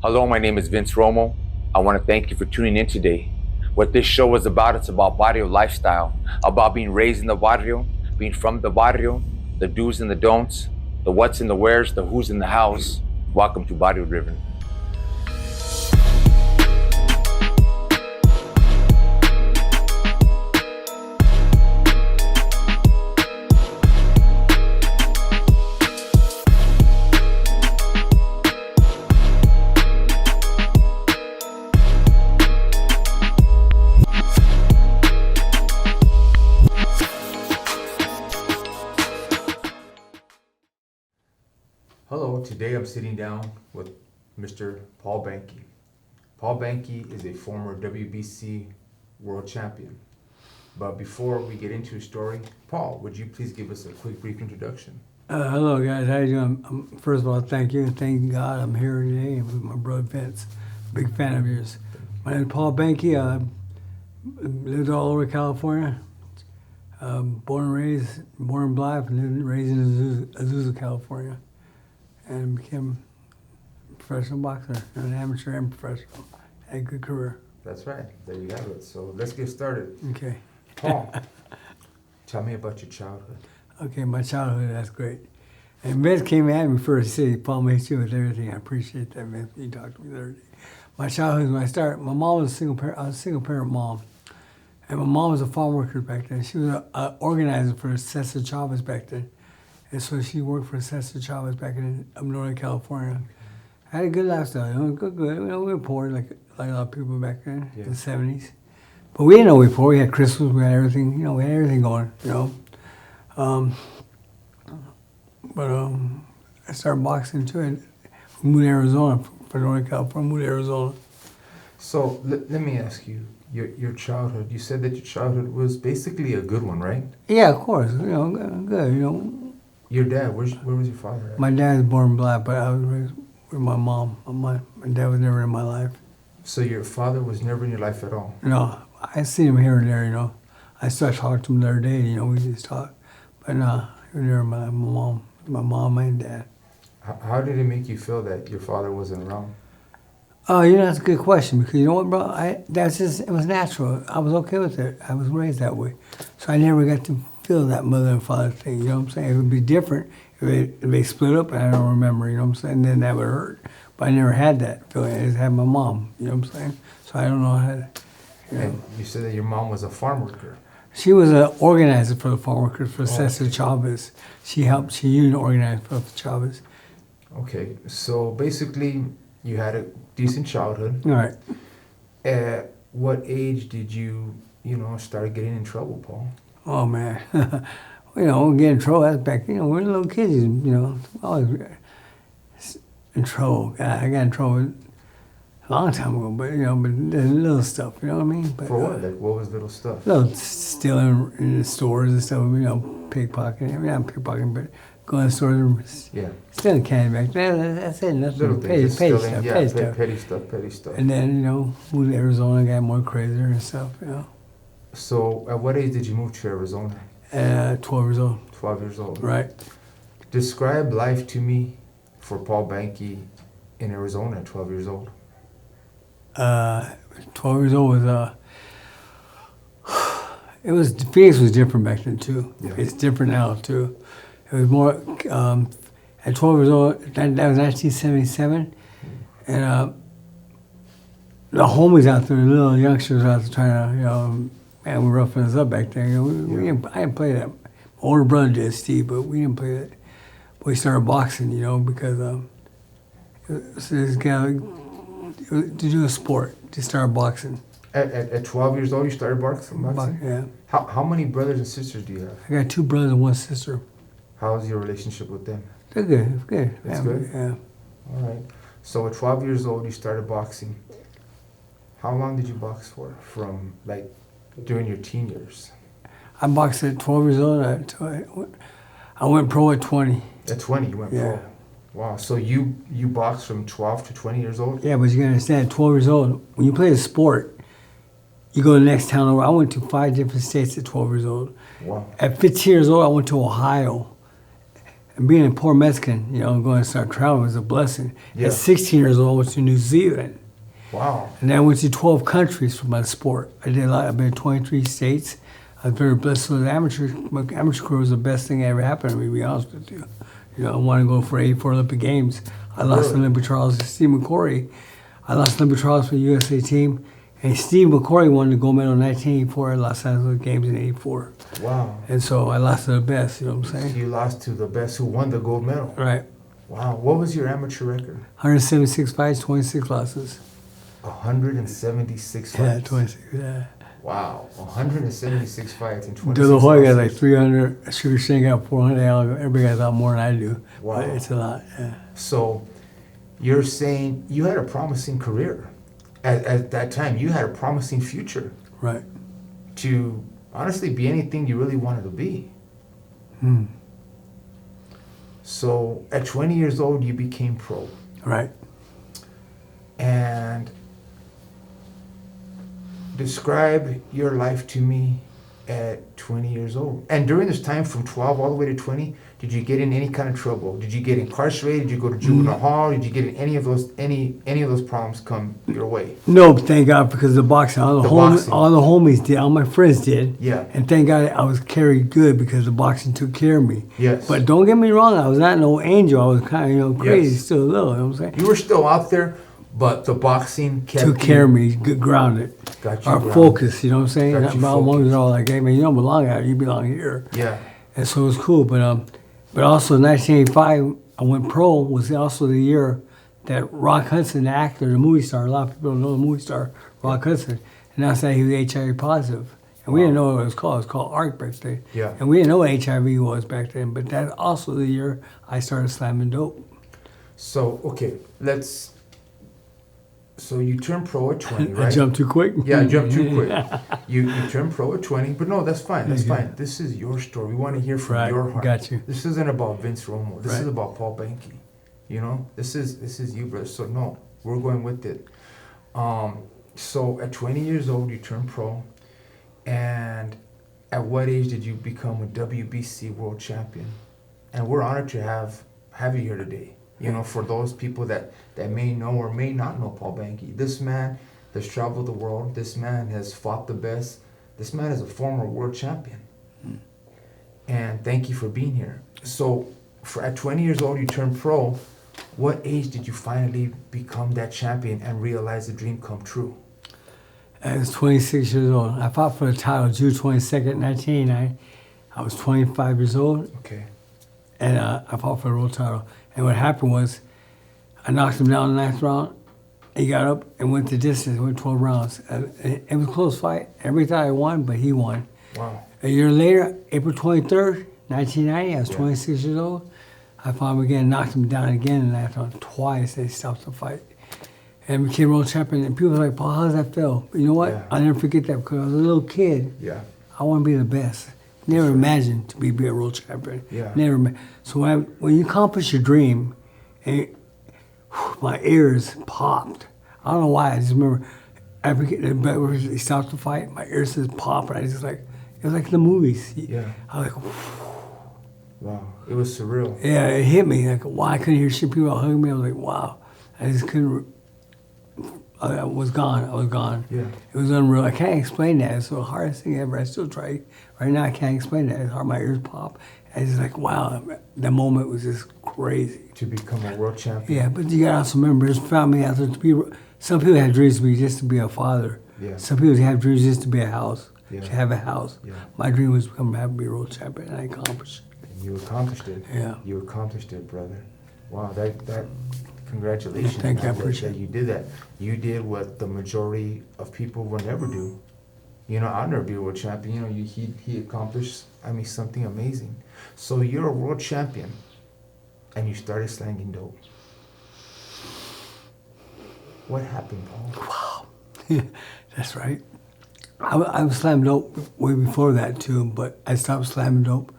Hello, my name is Vince Romo. I want to thank you for tuning in today. What this show is about, it's about barrio lifestyle, about being raised in the barrio, being from the barrio, the do's and the don'ts, the what's and the where's, the who's in the house. Welcome to Barrio Driven. Hello, today I'm sitting down with Mr. Paul Banke. Paul Banke is a former WBC world champion. But before we get into his story, Paul, would you please give us a quick brief introduction? Hello guys, how you doing? First of all, thank you. Thank God I'm here today with my brother Vince. Big fan of yours. My name is Paul Banke. I lived all over California. Born and black, and raised in Azusa, California. And became a professional boxer, an amateur and professional. Had a good career. That's right. There you have it. So let's get started. Okay. Paul, tell me about your childhood. Okay, my childhood, that's great. And Vince came at me first, he said, Paul makes you with everything. I appreciate that, Vince. You talked to me the other day. My childhood, when I started, my mom was a single parent. I was a single parent mom. And my mom was a farm worker back then. She was an organizer for Cesar Chavez back then. And so she worked for Cesar Chavez back in up Northern California. I had a good lifestyle, good. We were poor like a lot of people back then in the 70s. But we didn't know we were poor. We had Christmas, we had everything, we had everything going, I started boxing too. I moved to Arizona, for Northern California, moved to Arizona. So let me ask you, your childhood, you said that your childhood was basically a good one, right? Yeah, of course, good. Your dad, where was your father at? My dad was born black, but I was raised with my mom. My dad was never in my life. So your father was never in your life at all? No, I seen him here and there, I started talking to him the other day, we just talked. But no, he was never my mom and dad. How did it make you feel that your father wasn't around? Oh, that's a good question, because you know what, bro? It was natural. I was okay with it. I was raised that way. So I never got to feel that mother and father thing, you know what I'm saying? It would be different if they split up and I don't remember, you know what I'm saying? Then that would hurt. But I never had that feeling. I just had my mom, you know what I'm saying? So I don't know how to, And you said that your mom was a farm worker. She was an organizer for the farm workers for Cesar Chavez. She union organized for Chavez. Okay, so basically you had a decent childhood. All right. At what age did you, start getting in trouble, Paul? Oh, man. Get in trouble. That's back, we were little kids, always in trouble. God, I got in trouble a long time ago, but there's little stuff, you know what I mean? But, for what? Like, what was little stuff? Little stealing in the stores and stuff, pickpocketing. Not pickpocketing, but going to the stores and stealing candy back then. That's it, nothing. Little things, Petty stuff. Petty stuff. And then, moved to Arizona and got more crazier and stuff, So, at what age did you move to Arizona? 12 years old. 12 years old. Right. Describe life to me for Paul Banke in Arizona at 12 years old. 12 years old was, Phoenix was different back then too. Yeah. It's different now too. It was more, at 12 years old, that was 1977, and the homies out there, the little youngsters out there trying to, man, we were roughing us up back then. I didn't play that. My older brother did, Steve, but we didn't play that. But we started boxing, because this guy, to do a sport, to start boxing. At 12 years old, you started boxing? Yeah. How many brothers and sisters do you have? I got 2 brothers and 1 sister. How's your relationship with them? They're good. Good. That's good? Yeah. All right. So at 12 years old, you started boxing. How long did you box for? From, during your teen years? I boxed at 12 years old. I went pro at 20. At 20, you went pro? Wow. So you boxed from 12 to 20 years old? Yeah, but you gotta understand, at 12 years old, when you play a sport, you go to the next town over. I went to 5 different states at 12 years old. Wow. At 15 years old, I went to Ohio. And being a poor Mexican, going to start traveling was a blessing. Yeah. At 16 years old, I went to New Zealand. Wow. And then I went to 12 countries for my sport. I did a lot. I've been in 23 states. I was very blessed with my amateur career was the best thing that ever happened to me, to be honest with you. I wanted to go for 84 Olympic Games. I lost the Olympic trials to Steve McCory. I lost the Olympic trials for the USA team. And Steve McCory won the gold medal in 1984 at Los Angeles Games in 84. Wow. And so I lost to the best, you know what I'm saying? You lost to the best who won the gold medal. Right. Wow. What was your amateur record? 176 fights, 26 losses. 176 fights. Yeah, 26, yeah. Wow. 176 fights and 26 De La Hoya got losses. like 300, Sugar Shane got 400, everybody got a lot more than I do. Wow. But it's a lot, yeah. So you're saying you had a promising career. At that time, you had a promising future Right. to honestly be anything you really wanted to be. Hmm. So at 20 years old, you became pro. Right. And describe your life to me at 20 years old. And during this time from 12 all the way to 20, did you get in any kind of trouble? Did you get incarcerated? Did you go to juvenile hall? Did you get in any of those problems come your way? No, thank God, because the boxing, all the homies did, all my friends did. Yeah. And thank God I was carried good because the boxing took care of me. Yes. But don't get me wrong, I was not no angel. I was kind of, crazy Yes. still a little, you know what I'm saying? You were still out there, but the boxing kept Took care of me, good grounded. Got you Or grounded. focus, you know what I'm saying? Got you My homies focused. are all like, hey man, you don't belong out here, you belong here. Yeah. And so it was cool, but also in 1985, I went pro, was also the year that Rock Hudson, the actor, the movie star, a lot of people don't know the movie star, Rock Hudson, announced that he was HIV positive. And we didn't know what it was called. It was called ARC back then. Yeah. And we didn't know what HIV was back then, but that's also the year I started slamming dope. So, okay, so you turned pro at 20, right? I jumped too quick. Yeah, I jumped too quick. You turned pro at 20, but no, that's fine. That's fine. This is your story. We want to hear from Right, your heart. got you. This isn't about Vince Romo. This Right. is about Paul Banke. This is you, brother. So no, we're going with it. So at 20 years old, you turned pro, and at what age did you become a WBC world champion? And we're honored to have you here today. For those people that may know or may not know Paul Banke, this man has traveled the world. This man has fought the best. This man is a former world champion. And thank you for being here. So, at 20 years old, you turned pro. What age did you finally become that champion and realize the dream come true? I was 26 years old. I fought for the title June 22nd, 1989. I was 25 years old. Okay. And I fought for the world title. And what happened was, I knocked him down in the 9th round. He got up and went the distance, went 12 rounds. It was a close fight. Everybody thought I won, but he won. Wow. A year later, April 23rd, 1990, I was 26 years old. I fought him again, knocked him down again in the 9th round twice. They stopped the fight. And became world champion. And people were like, Paul, how does that feel? But you know what? Yeah. I'll never forget that because I was a little kid. Yeah. I want to be the best. Never imagined to be a world champion. Yeah. Never. So when you accomplish your dream, my ears popped. I don't know why. I just remember he stopped the fight. My ears just popped. And I just it was like the movies. Yeah. I was like, Wow. It was surreal. yeah, it hit me. Like, wow, I couldn't hear shit. People hugging me. I was like, wow. I just couldn't. I was gone. I was gone. Yeah. It was unreal. I can't explain that. It's the hardest thing ever. I still try. Right now, I can't explain that. It's hard. My ears pop. And it's like, wow, that moment was just crazy. To become a world champion. Yeah, but you gotta also remember, there's family out there to be. Some people have dreams to be just to be a father. Yeah. Some people have dreams just to be a house. Yeah. To have a house. Yeah. My dream was to be a world champion, and I accomplished it. And you accomplished it. Yeah. You accomplished it, brother. Wow, that congratulations. Thank you, I man, appreciate that you did that. You did what the majority of people will never do. I'll never be a world champion. He accomplished, something amazing. So you're a world champion, and you started slanging dope. What happened, Paul? Wow. That's right. I was slamming dope way before that too, but I stopped slamming dope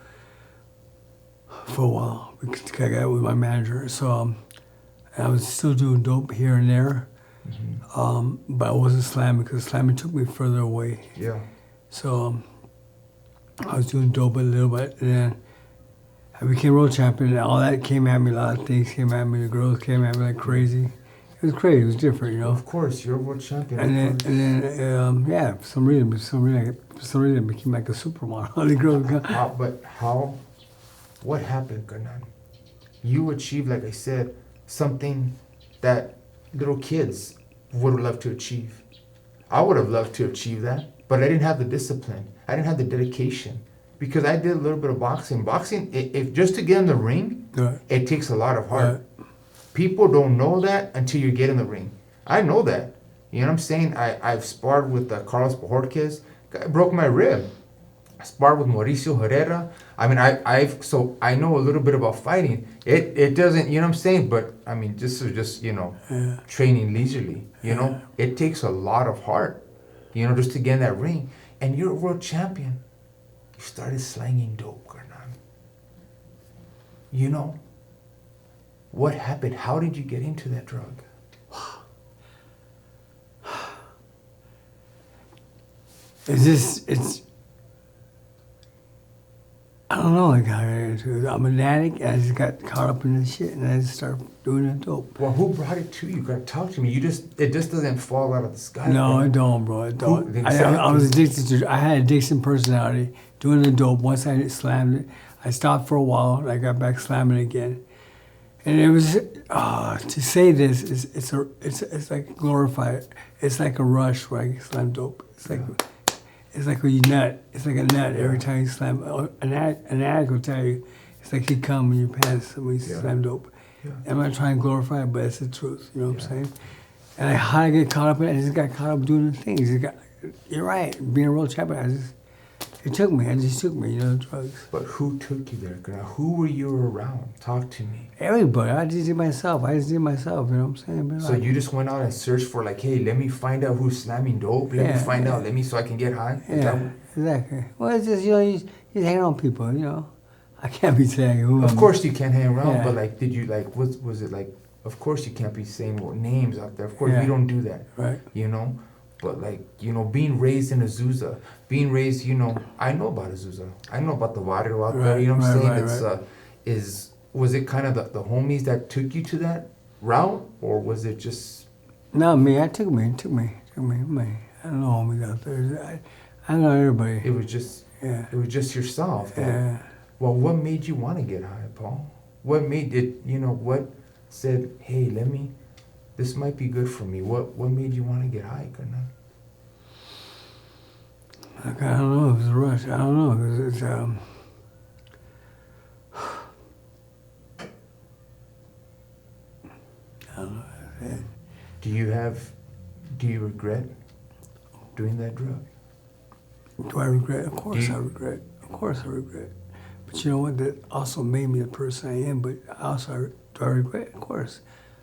for a while because I got with my manager. So I was still doing dope here and there, but I wasn't slamming because slamming took me further away. Yeah. So I was doing dope a little bit, and then I became world champion, and all that came at me. A lot of things came at me. The girls came at me like crazy. It was crazy. It was different, you know. Of course, you're a world champion. Yeah, for some reason, I became like a supermodel. The girls got. What happened, Garnan? You achieved, like I said, something that little kids would have loved to achieve. I would have loved to achieve that, but I didn't have the discipline. I didn't have the dedication. Because I did a little bit of boxing. Boxing, if just to get in the ring, Right. it takes a lot of heart. Right. People don't know that until you get in the ring. I know that. You know what I'm saying? I've sparred with Carlos Bojorquez. Guy broke my rib. I sparred with Mauricio Herrera. I mean, so I know a little bit about fighting. It doesn't, you know what I'm saying? But I mean, just training leisurely. You know, it takes a lot of heart. You know, just to get in that ring. And you're a world champion. You started slanging dope, Garnan. You know, what happened? How did you get into that drug? I don't know. I got into it. I'm an addict, and I just got caught up in this shit, and I just started doing that dope. Well, who brought it to you? You gotta talk to me. It just doesn't fall out of the sky. No, bro. it don't, bro. It don't. I was addicted to. I had addiction personality. Doing the dope. Once I slammed it, I stopped for a while, and I got back slamming again. And it was to say this is it's like glorified. It's like a rush where I slam dope. It's like a nut. It's like a nut every time you slam. An addict will tell you, it's like you come in your pants when you slam dope. Yeah. I'm not trying to glorify it, but it's the truth. You know what I'm saying? And how I get caught up in it, I just got caught up doing the things. You're right. Being a world champion, it took me. It just took me, the drugs. But who took you there, girl? Who were you around? Talk to me. Everybody. I just did myself. You know what I'm saying? But So you just went out and searched for hey, let me find out who's slamming dope. Let me find out. So I can get high. Yeah, exactly. Well, it's just, you hang around people, I can't be saying who. Of course you can't hang around, but did you was it of course you can't be saying names out there. Of course we don't do that. Right. But being raised in Azusa, I know about Azusa. I know about the barrio out there. You know what I'm saying? Was it kind of the homies that took you to that route, or was it just? No, me. It took me. I don't know homies out there. I know everybody. It was just. Yeah. It was just yourself. Yeah. Well, what made you want to get high, Paul? What made it? What said, hey, this might be good for me. What made you want to get high, Garnan? I don't know. It was a rush. I don't know. It's I don't know. Do you regret doing that drug? Do I regret? Of course I regret. Of course I regret. But you know what? That also made me the person I am. But also, do I regret? Of course.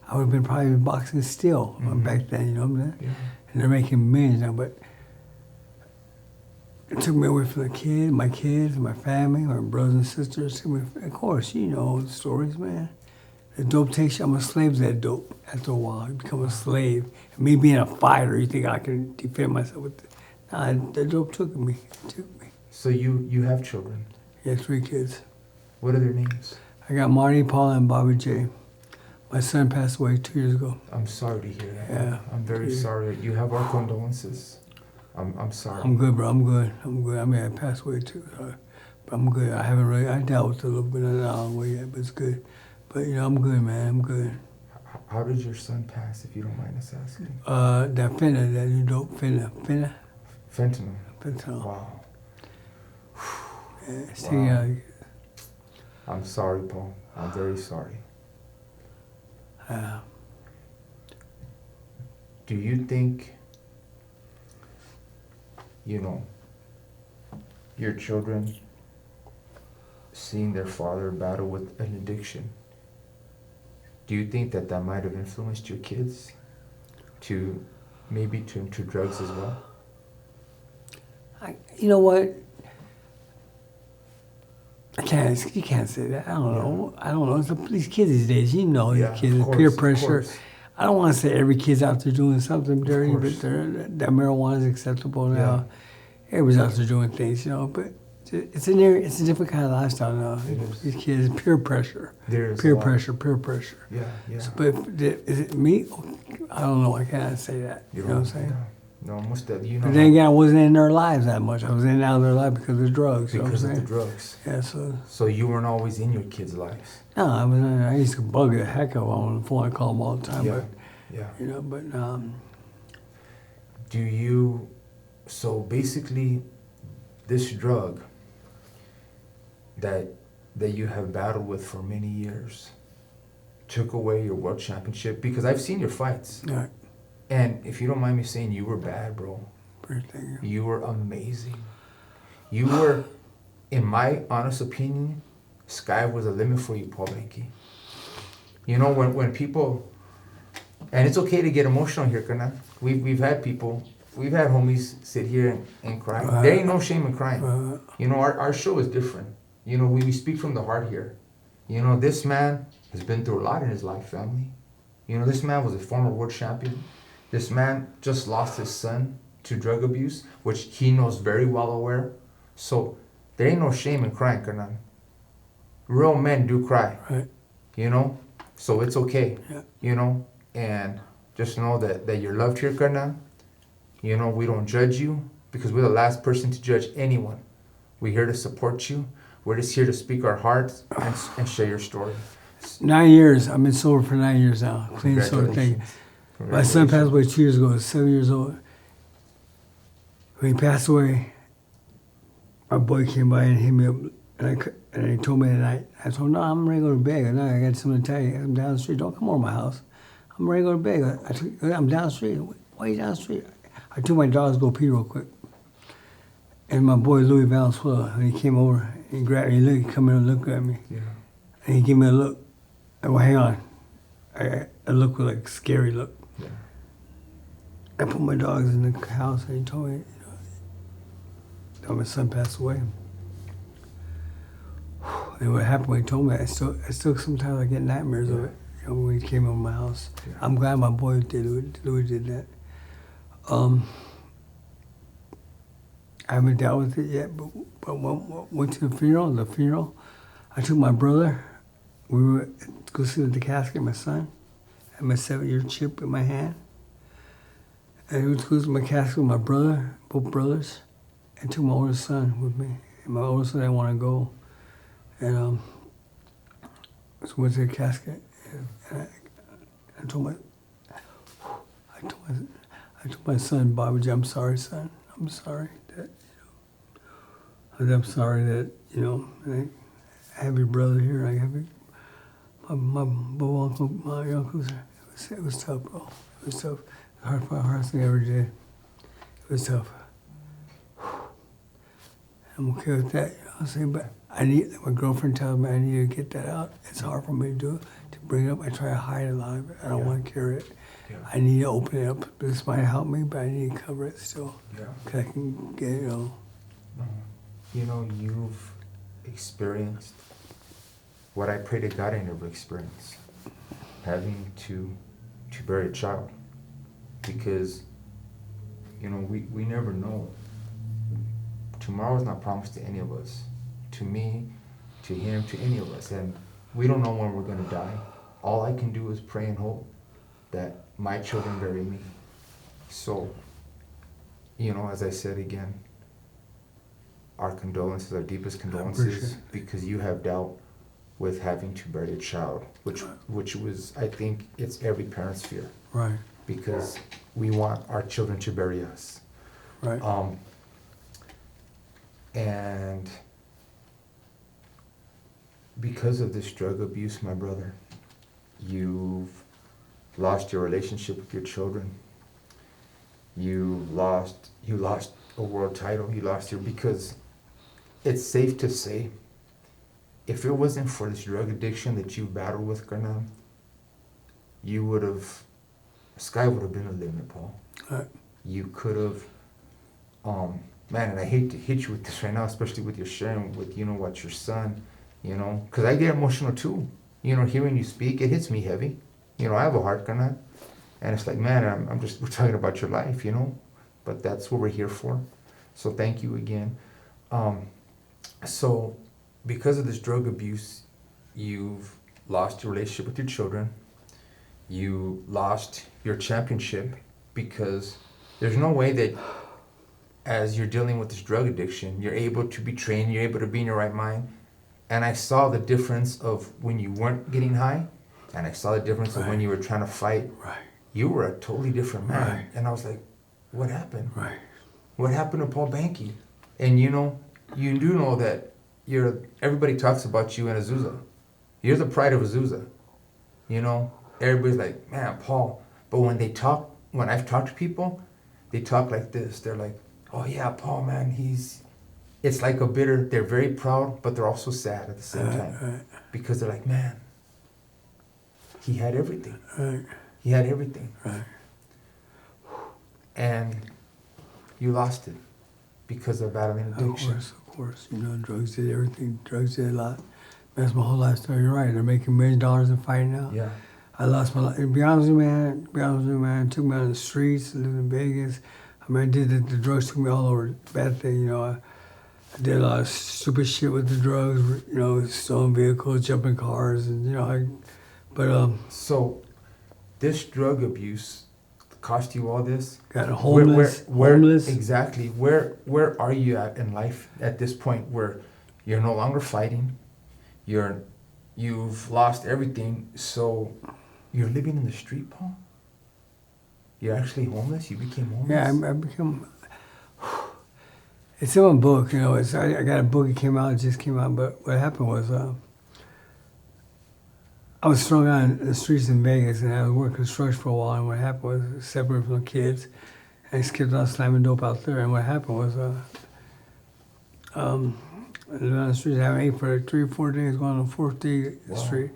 I would have been probably boxing still back then, you know what I'm saying? Yeah. And they're making millions now, but it took me away from my kids, my family, my brothers and sisters. Of course, you know the stories, man. The dope takes you. I'm a slave to that dope after a while. You become a slave. And me being a fighter, you think I can defend myself with it. Nah, the dope took me. So you have children? Yeah, 3 kids. What are their names? I got Marty, Paula, and Bobby J. My son passed away 2 years ago. I'm sorry to hear that. Yeah. I'm very sorry. You have our condolences. I'm sorry. I'm good, bro. I'm good. I mean, I passed away too. But I'm good. I dealt with it a little bit of the way yet, but it's good. But, I'm good, man. I'm good. How did your son pass, if you don't mind us asking? That fentanyl, that new dope, fentanyl. Fentanyl. Wow. Yeah, I'm sorry, Paul. I'm very sorry. Do you think, your children seeing their father battle with an addiction, do you think that might have influenced your kids to drugs as well? You know what? You can't say that. I don't know. It's these kids these days, these kids, peer pressure. I don't want to say every kid's out there doing something dirty, but that marijuana is acceptable now. Yeah. Everybody's out there doing things, but it's a different kind of lifestyle now. It is. These kids, peer pressure. There is peer a lot. pressure. Yeah, yeah. So, but is it me? I don't know. I can't say that. You know what I'm saying? No, most of you know. But then again, I wasn't in their lives that much. I was in and out of their life because of drugs. Because you know of what the I'm saying? drugs. Yeah. So So you weren't always in your kids' lives. no, I used to bug the heck out of them on the phone. I call them all the time. Yeah, But yeah. you know, but Do you? So basically, this drug that you have battled with for many years took away your world championship, because I've seen your fights. yeah, And if you don't mind me saying, you were bad, bro. everything. You were amazing. You were, in my honest opinion, sky was the limit for you, Paul Banke. You know, when people, and it's okay to get emotional here, Kana. We've had people, we've had homies sit here and cry. There ain't no shame in crying. You know, our show is different. You know, we speak from the heart here. You know, this man has been through a lot in his life, family. You know, this man was a former world champion. This man just lost his son to drug abuse, which he knows very well aware. So there ain't no shame in crying, Kernan. Real men do cry. Right. You know? So it's okay. Yeah. You know? And just know that you're loved here, Kernan. You know, we don't judge you because we're the last person to judge anyone. We're here to support you. We're just here to speak our hearts and share your story. 9 years. I've been sober for 9 years now. Clean sober. Thank you. My son passed away 2 years ago. He was 7 years old. When he passed away, my boy came by and hit me up, and he told me that night. I told him, no, I'm ready to go to bed. No, I got something to tell you. I'm down the street. Don't come over to my house. I'm ready to go to bed. I'm down the street. Why are you down the street? I took my dogs to go pee real quick. And my boy Louis Valenzuela, when he came over, he grabbed me, he come in and looked at me. Yeah. And he gave me a look. I go, hang on. A look was like a scary look. Yeah. I put my dogs in the house and he told me, that my son passed away. And what happened when he told me, I still sometimes I get nightmares of it. You know, when he came over my house. Yeah. I'm glad my boy Louis did that. I haven't dealt with it yet, but went to the funeral. I took my brother. We were to go see the casket, my son. I had my 7-year chip in my hand. And we went to go see my casket with my brother, both brothers, and took my oldest son with me. And my oldest son didn't want to go. And so we went to the casket. And I told my son, Bobby, I'm sorry, son. I'm sorry that, I'm sorry that, I have your brother here. I have my uncles. It was tough, bro. It was tough. The hardest thing I ever did. It was tough. I'm okay with that, I'm saying, but my girlfriend tells me I need to get that out. It's hard for me to do it, to bring it up. I try to hide a lot of it. I don't want to carry it. Yeah. I need to open it up. This might help me, but I need to cover it still. Yeah. Because I can get it, You've experienced what I pray to God I never experienced. Having to bury a child. Because, we never know. Tomorrow's not promised to any of us. To me, to him, to any of us. And we don't know when we're going to die. All I can do is pray and hope that my children bury me. So, as I said again, our condolences, our deepest condolences, because you have dealt with having to bury a child, which was, I think, it's every parent's fear. Right. Because we want our children to bury us. Right. And because of this drug abuse, my brother, you've lost your relationship with your children. You lost a world title. Because it's safe to say, if it wasn't for this drug addiction that you battled with, Garnam, sky would have been the limit, Paul. Right. You could have, man, and I hate to hit you with this right now, especially with your sharing with, what your son, because I get emotional too. Hearing you speak, it hits me heavy. I have a heart, Garnam. And it's like, man, we're talking about your life, but that's what we're here for. So thank you again. So, because of this drug abuse, you've lost your relationship with your children. You lost your championship because there's no way that as you're dealing with this drug addiction, you're able to be trained, you're able to be in your right mind. And I saw the difference of when you weren't getting high, and I saw the difference of when you were trying to fight. Right. You were a totally different man. Right. And I was like, what happened? Right. What happened to Paul Banke? And you do know that everybody talks about you in Azusa. You're the pride of Azusa. Everybody's like, man, Paul. But when I've talked to people, they talk like this. They're like, oh yeah, Paul, man, it's like they're very proud, but they're also sad at the same time. Right. Because they're like, man, he had everything. Right. He had everything. Right. And you lost it because of battling addiction. Of course. Drugs did everything. Drugs did a lot. That's my whole life story. You're right. They're making $1 million and fighting now. Yeah. I lost my life. To be honest with you, man, took me out of the streets, lived in Vegas. I mean, the drugs took me all over. Bad thing, I did a lot of stupid shit with the drugs, stolen vehicles, jumping cars, and, So, this drug abuse cost you all this? Got homeless. Homeless. Exactly. Where are you at in life at this point where you're no longer fighting? You've lost everything, so you're living in the street, Paul? You're actually homeless? You became homeless? Yeah, I become... It's in my book, I got a book, it just came out, but what happened was, I was strung out in the streets in Vegas, and I was working construction for a while, and what happened was, separated from the kids, and I skipped out slamming dope out there, and what happened was, I lived on the streets, I haven't ate for 3 or 4 days, going on the 4th day the street.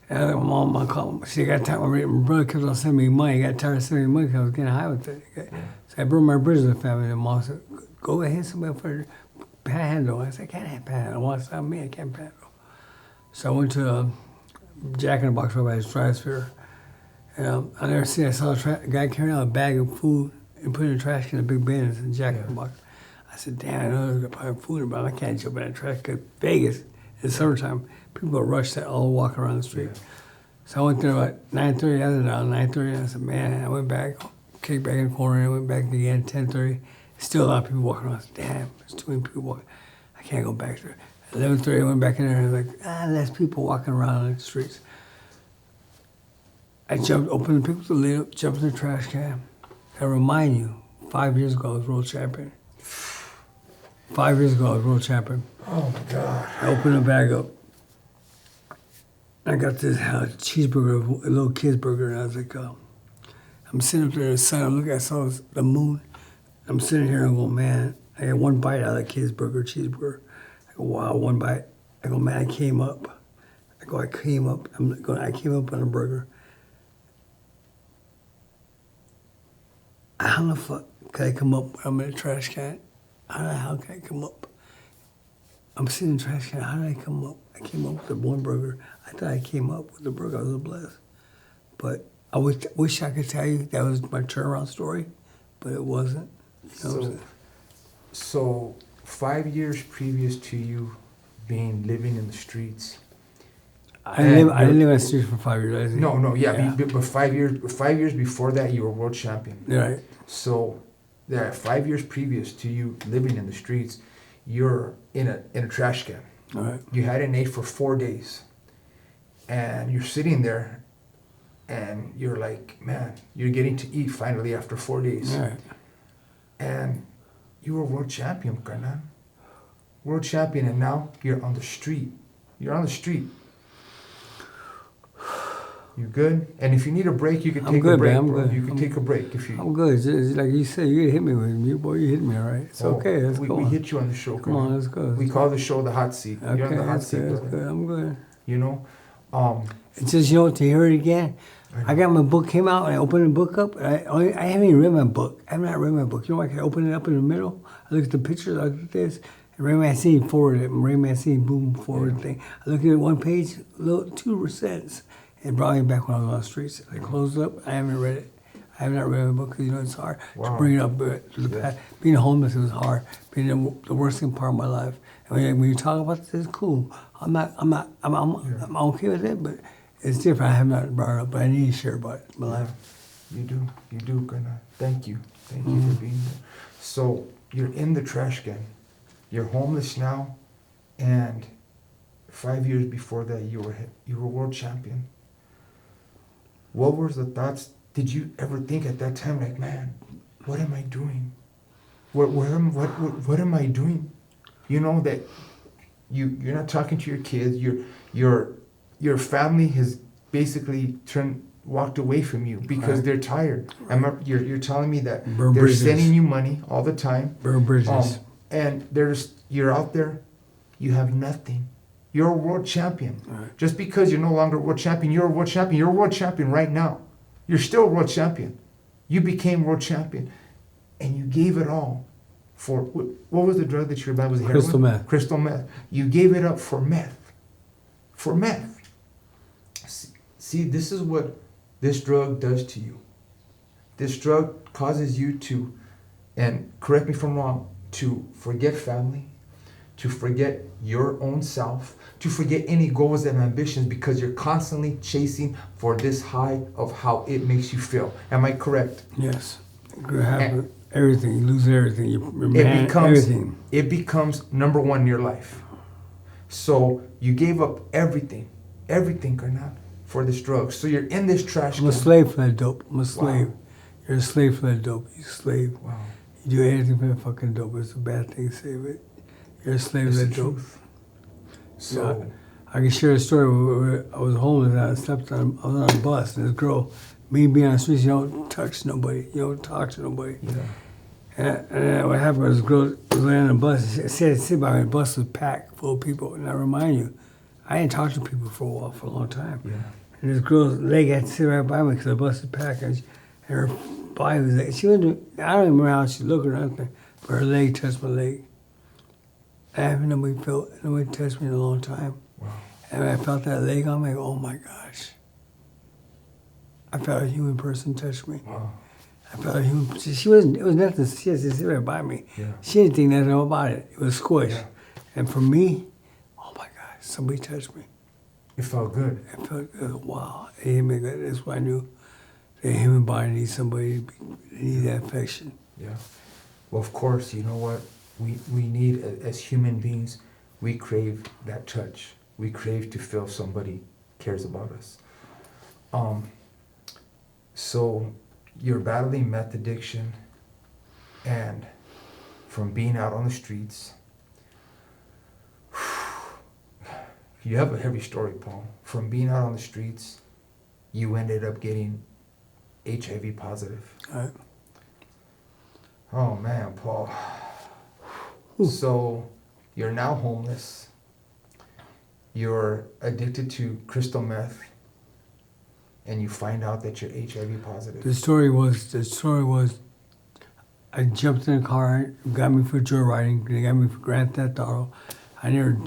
And my mom called. She got tired. My brother kept on sending me money. He got tired of sending me money because I was getting high with it. So I burned my bridges with the family. And mom said, go ahead, somebody for panhandle. I said, I can't panhandle. I want to stop me. I can't panhandle. So I went to Jack in the Box right by his Stratosphere. And I saw a guy carrying out a bag of food and putting it in the trash can, a big bin in Jack in the Box. I said, damn, I know there's probably food in it, but I can't jump in that trash because Vegas, in the summertime, people rush that all walk around the street. Yeah. So I went there about 9:30, I was around 9:30, and I said, man, I went back, kicked back in the corner, and I went back again, 10:30. Still a lot of people walking around. I said, damn, there's too many people walking. I can't go back there. 11:30, I went back in there, and I was like, less people walking around in the streets. I opened the people lid up, jumped in the trash can. I remind you, 5 years ago, I was world champion. 5 years ago, I was world champion. Oh, my God. I opened the bag up. I got this cheeseburger, a little kid's burger, and I was like, I'm sitting up there in the sun, I saw the moon. I'm sitting here and I go, man, I got one bite out of that kid's cheeseburger. I go, wow, one bite. I go, man, I came up. I came up on a burger. How the fuck can I come up when I'm in a trash can? How the hell can I come up? I'm sitting in the trash can, how did I come up? I came up with the one burger. I thought I came up with the burger, I was blessed. But I wish I could tell you that was my turnaround story, but it wasn't. So 5 years previous to you living in the streets. I didn't live in the streets for 5 years. But 5 years before that, you were world champion. Right. So, 5 years previous to you living in the streets, you're in a trash can. All right. You hadn't ate for 4 days, and you're sitting there, and you're like, man, you're getting to eat finally after 4 days. All right. And you were world champion, Karnan. World champion, and now you're on the street. You're on the street. You good? And if you need a break, you can take a break, bro. You can take a break if you. I'm good. It's like you said, you hit me with me, boy. You hit me, all right. It's okay. Let's go. We hit you on the show. Come on, let's go. We call the show the hot seat. Okay, You're on the hot seat, that's brother. good. I'm good. It's just to hear it again. I got my book came out and I opened the book up. I haven't even read my book. I have not read my book. You know, I can open it up in the middle. I look at the pictures. I look at this. Ray Mancini forwarded. Ray Mancini boom forward thing. I looked at one page, 2%. It brought me back when I was on the streets. I closed it up. I haven't read it. I have not read my book because, it's hard to bring it up. Being homeless, it was hard. Being the worst thing part of my life. When you talk about this, it's cool. I'm okay with it, but it's different. I have not brought it up, but I need to share about it in my life. You do, Gana. Thank you for being here. So you're in the trash can. You're homeless now, and 5 years before that, you were world champion. What were the thoughts? Did you ever think at that time, like, man, what am I doing? What am I doing? You know that you're not talking to your kids. Your family has basically walked away from you because they're tired. You're telling me that they're sending you money all the time. Burn bridges. And you're out there, you have nothing. You're a world champion. Right. Just because you're no longer a world champion, you're a world champion. You're a world champion right now. You're still a world champion. You became world champion. And you gave it all for, what was the drug that you were about? Was it heroin? Crystal meth. Crystal meth. You gave it up for meth. For meth. See, this is what this drug does to you. This drug causes you to, and correct me if I'm wrong, to forget family, to forget your own self, to forget any goals and ambitions because you're constantly chasing for this high of how it makes you feel. Am I correct? Yes. You have everything. You lose everything. Everything. It becomes number one in your life. So you gave up everything, Karnat, for this drug. So you're in this trash can. I'm a slave for that dope. I'm a slave. Wow. You're a slave for that dope. You're a slave. Wow. You do anything for that fucking dope. It's a bad thing to say, but you're a slave It's for the that dope. truth. So I can share a story where I was homeless and I was on a bus and this girl, me being on the streets, you don't touch nobody. You don't talk to nobody. yeah. And what happened was this girl was laying on the bus. She said, sit by me. The bus was packed full of people. And I remind you, I didn't talk to people for a while, for a long time. Yeah. And this girl's leg had to sit right by me because the bus was packed. And her body was like, I don't even remember how she looked or nothing, but her leg touched my leg. I haven't nobody touched me in a long time. Wow. And when I felt that leg on me, I go, oh my gosh. I felt a human person touch me. Wow. I felt a human person. It was nothing, she just sit right by me. Yeah. She didn't think nothing about it. It was squished. Yeah. And for me, oh my gosh, somebody touched me. It felt good. I felt good. Wow. It hit me good. That's why I knew that human body needs somebody, they need that affection. Yeah. Well, of course, you know what? We need, as human beings, we crave that touch. We crave to feel somebody cares about us. So you're battling meth addiction, and from being out on the streets, you have a heavy story, Paul. From being out on the streets, you ended up getting HIV positive. All right. Oh man, Paul. So you're now homeless. You're addicted to crystal meth, and you find out that you're HIV positive. The story was, I jumped in a car, got me for joyriding, they got me for Grand Theft Auto. I never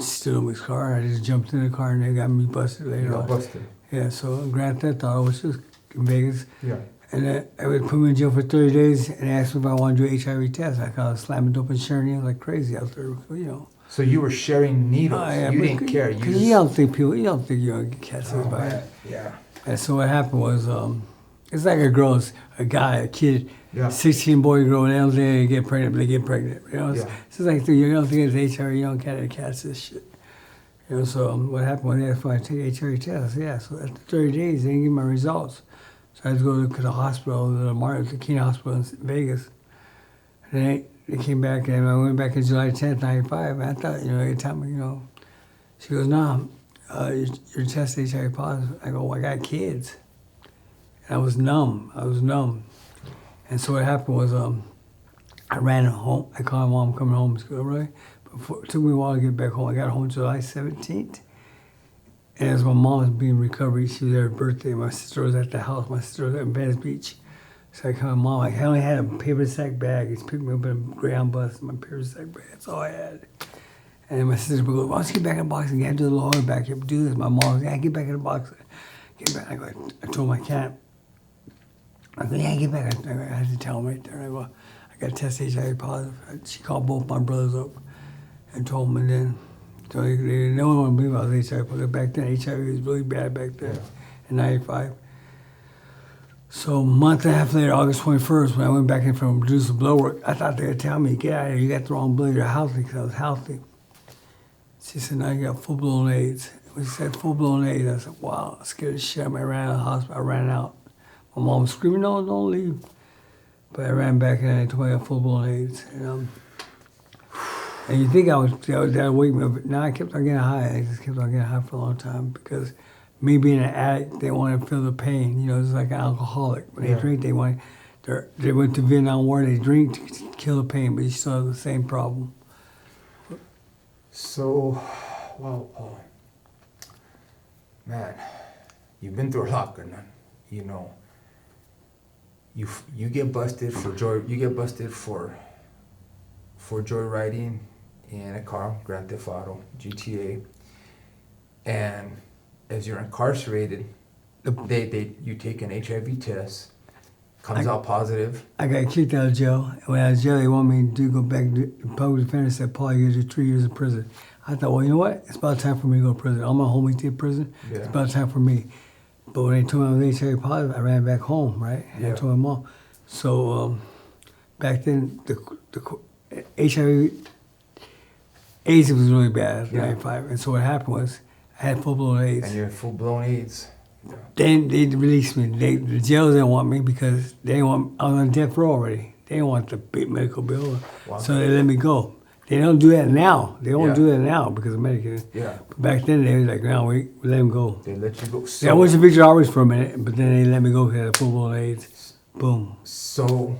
stole my car, I just jumped in the car and they got me busted You later got on. busted. Yeah, so Grand Theft Auto was just in Vegas. Yeah. And I would put me in jail for 30 days and asked me if I wanted to do an HIV test. I kind of slammed dope and sharing it like crazy out there, you know. So you were sharing needles. You didn't care. Because you don't think you're gonna get cancer by man. it. Yeah. And so what happened was, it's like a guy, a kid, Yeah. 16 boy girl, and they don't think they get pregnant, but they get pregnant. You know, it's Yeah. just like you don't think it's HIV, you don't catch this shit. You know, so what happened was they asked if I take HIV test. I said, yeah. So after 30 days, they didn't give me my results. So I had to go to the hospital, the King Hospital in Vegas. And they came back, and I went back in July 10th, 95. And I thought, every time, she goes, no, you're tested HIV positive. I go, well, I got kids. And I was numb. And so what happened was, I ran home. I called my mom coming home. She goes, really? It took me a while to get back home. I got home July 17th. And as my mom was being recovered, she was at her birthday. My sister was at the house. My sister was at Venice Beach. So I called my mom. I only had a paper sack bag. She picked me up in a Greyhound bus. My paper sack bag. That's all I had. And my sister would go, why don't you get back in the box and get to the lawyer back here? Do this. My mom was, yeah, get back in the box. Get back. I told him I can't. I go, yeah, get back. I had to tell him right there. I go, I got tested HIV positive. She called both my brothers up. and told them, and then so they didn't want to believe I was HIV. But back then, HIV was really bad back then, in '95. So a month and a half later, August 21st, when I went back in from produce the blood work, I thought they would tell me, get out of here, you got the wrong blood, you're healthy, because I was healthy. She said, now you got full-blown AIDS. When she said full-blown AIDS, I said, wow, I scared the shit out of me. I ran out of the hospital, I ran out. My mom was screaming, no, don't leave. But I ran back and I told me I had full-blown AIDS. And you think that would wake me up, but now I kept on getting high. I just kept on getting high for a long time because me being an addict, they want to feel the pain. You know, it's like an alcoholic. When they drink, they went to Vietnam War, they drink to kill the pain, but you still have the same problem. So, well, Paul, man, you've been through a lot, good man. You know, you get busted for joyriding in a car, Grand Theft Auto, GTA, and as you're incarcerated, you take an HIV test, comes out positive. I got kicked out of jail. When I was in jail, they wanted me to go back to the public defender. Said, Paul, you get 3 years in prison. I thought, well, you know what? It's about time for me to go to prison. All my homies did prison. Yeah. It's about time for me. But when they told me I was HIV positive, I ran back home, right? And I told my mom. So back then, the HIV, AIDS was really bad, 95. And so what happened was, I had full-blown AIDS. And you had full-blown AIDS. Yeah. Then they released me. The jails didn't want me because they didn't want, I was on death row already. They didn't want the big medical bill. Wow. So they let me go. They don't do that now. They don't do that now because of Medicaid. Yeah. But back then they was like, no, we let him go. They let you go. So, I went to Victor Alvarez for a minute, but then they let me go because I had full-blown AIDS. Boom. So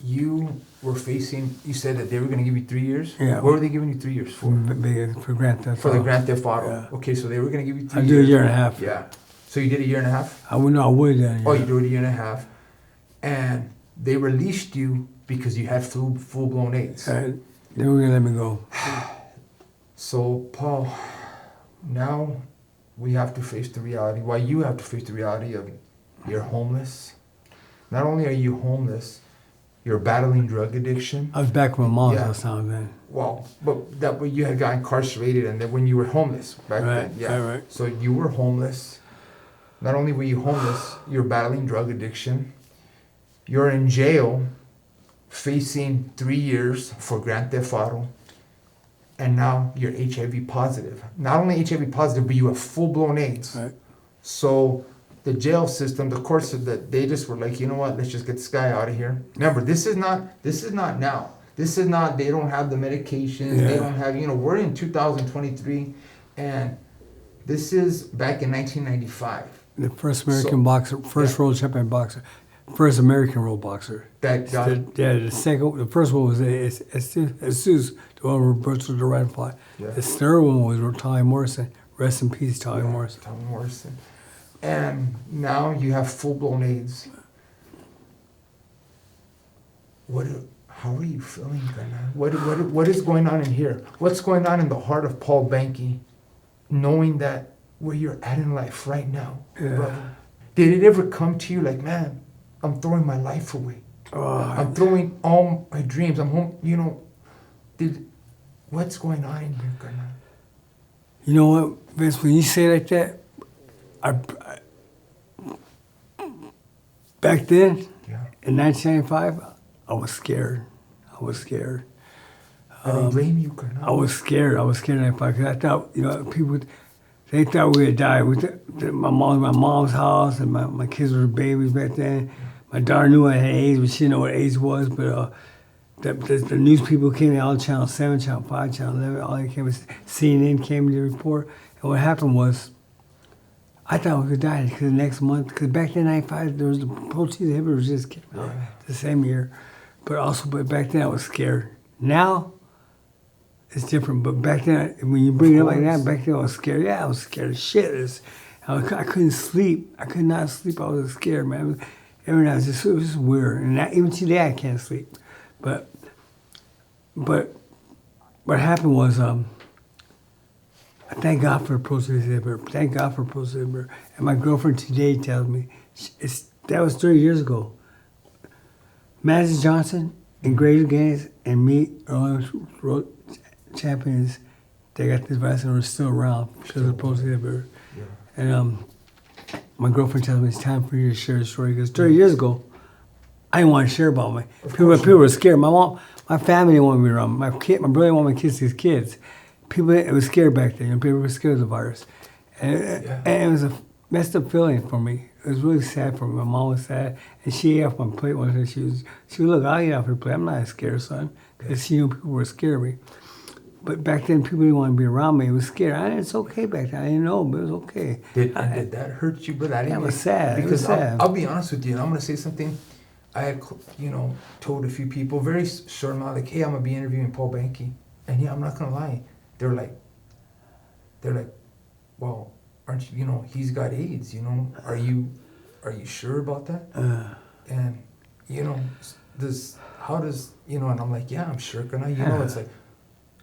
you were facing, you said that they were going to give you 3 years? Yeah. What were they giving you 3 years for? For Grand Theft Auto. For the Grand Theft Auto. Yeah. Okay, so they were going to give you 3 years. I did a year and a half. Yeah. So you did a year and a half? I would have done. Oh, you did a year and a half. And they released you because you had full-blown AIDS. They were going to let me go. So, Paul, now we have to face the reality. Why you have to face the reality of you're homeless. Not only are you homeless, you're battling drug addiction. I was back with my mom's house now then. Well, but you had got incarcerated, and then when you were homeless back then, Right. So you were homeless. Not only were you homeless, you're battling drug addiction. You're in jail, facing 3 years for Grand Theft Auto, and now you're HIV positive. Not only HIV positive, but you have full-blown AIDS. Right. So the jail system, the court said that they just were like, you know what, let's just get this guy out of here. Remember, this is not now. This is not, they don't have the medications, they don't have, we're in 2023, and this is back in 1995. The first American boxer, first world champion boxer, first American world boxer. That got the first one was Jesus, the one where Roberto Duran fought. Yeah. The third one was Tommy Morrison. Rest in peace, Tommy Morrison. Tommy Morrison. And now you have full-blown AIDS. How are you feeling, Ghana? What is going on in here? What's going on in the heart of Paul Banke, knowing that where you're at in life right now, brother? Did it ever come to you like, man, I'm throwing my life away. I'm throwing all my dreams. I'm home, what's going on in here, Ghana? You know what, Vince, when you say it like that, back then, in 1995, I was scared. I don't blame you, Ghana. I was scared in 95 because I thought, people, they thought we had died. My mom's house, and my kids were babies back then. My daughter knew I had AIDS, but she didn't know what AIDS was. But the news people came, all Channel 7, Channel 5, Channel 11, all they came, CNN came to report. And what happened was, I thought we could die because the next month, because back then, 95, there was the protein inhibitors just came out the same year. But back then I was scared. Now, it's different. But back then, when you bring it up like that, back then I was scared. Yeah, I was scared as shit. I couldn't sleep. I could not sleep. I was scared, man. Every night, it was just weird. And even today, I can't sleep. But what happened was, I thank God for protein inhibitor. Thank God for protein inhibitor. And my girlfriend today tells me, that was 30 years ago. Madison Johnson and Grady Gaines and me wrote champions, they got this virus and we're still around because they're supposed to be. Yeah. And my girlfriend tells me it's time for you to share the story because 30 years ago, I didn't want to share about me. People were scared. My mom, my family didn't want me around. My brother didn't want me to kiss his kids. It was scared back then. People were scared of the virus. And it was a messed up feeling for me. It was really sad for me. My mom was sad. And she ate off my plate one day. She was, look, I'll eat off your plate. I'm not scared, son. Because she knew people were scared of me. But back then, people didn't want to be around me. It was scary. It's okay back then. I didn't know, but it was okay. Did that hurt you? But I didn't. It was sad. Because it was sad. I'll be honest with you, and I'm going to say something. I had, told a few people, very short amount, like, hey, I'm going to be interviewing Paul Banke. And yeah, I'm not going to lie. They're like, well, aren't you, he's got AIDS, are you sure about that? And, how does, and I'm like, yeah, I'm sure. It's like,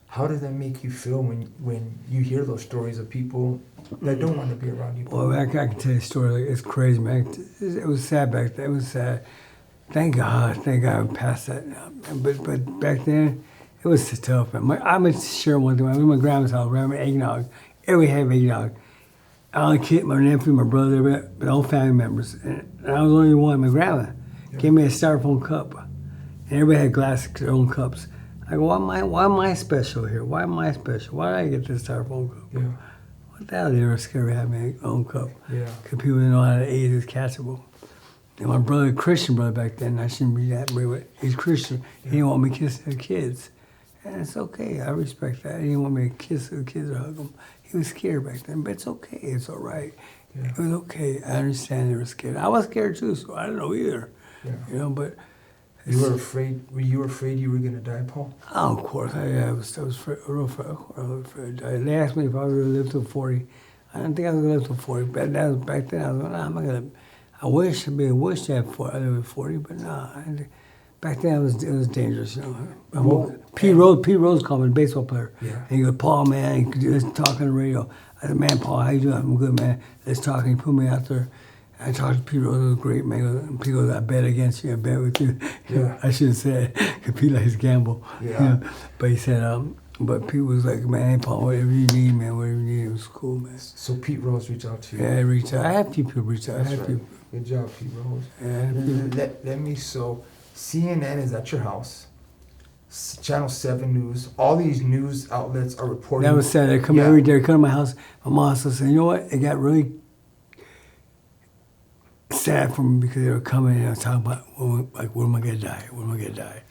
how does that make you feel when you hear those stories of people that don't want to be around you? Well, I can tell you a story. It's crazy, man. It was sad back then. It was sad. Thank God I'm past that now. But back then, it was tough, man. I'm going to share one thing. I was at my grandma's house, we had eggnog. Everybody had eggnog. I only kid, my nephew, my brother, but all family members. And I was the only one. My grandma gave me a styrofoam cup. And everybody had glasses, their own cups. I go, why am I special here? Why am I special? Why did I get this styrofoam cup? Yeah. What the hell? They were scared to have my own cup. Yeah. Because people didn't know how to AIDS is catchable. And my brother, Christian brother back then, I shouldn't be that way, but he's Christian. He didn't want me to kiss the kids. And it's okay. I respect that. He didn't want me to kiss the kids or hug them. He was scared back then, but it's okay. It's all right. Yeah. It was okay. I understand they were scared. I was scared too, so I don't know either. Yeah. But... You were afraid? Were you afraid you were going to die, Paul? Oh, of course. I was real afraid. They asked me if I would live till 40. I didn't think I was going to live till 40. But back then, I was going, I'm not going to... I wish to live at 40, but nah. Back then, it was dangerous, Pete Rose called me, the baseball player. Yeah. And he goes, Paul, man, let's talk on the radio. I said, man, Paul, how you doing? I'm good, man. Let's talk. And he put me out there. I talked to Pete Rose. It was great, man. Pete goes, I bet against you. I bet with you. Yeah. I shouldn't say it, because Pete likes to gamble. Yeah. But he said, but Pete was like, man, hey, Paul, whatever you need, man, whatever you need. It was cool, man. So Pete Rose reached out to you? Yeah, I reached out. I had people reach out. That's right. Good job, Pete Rose. Yeah. So CNN is at your house. Channel 7 News, all these news outlets are reporting. That was sad. They come every day. They come to my house. My mom said, you know what? It got really sad for me because they were coming and I was talking about, when am I going to die? When am I going to die?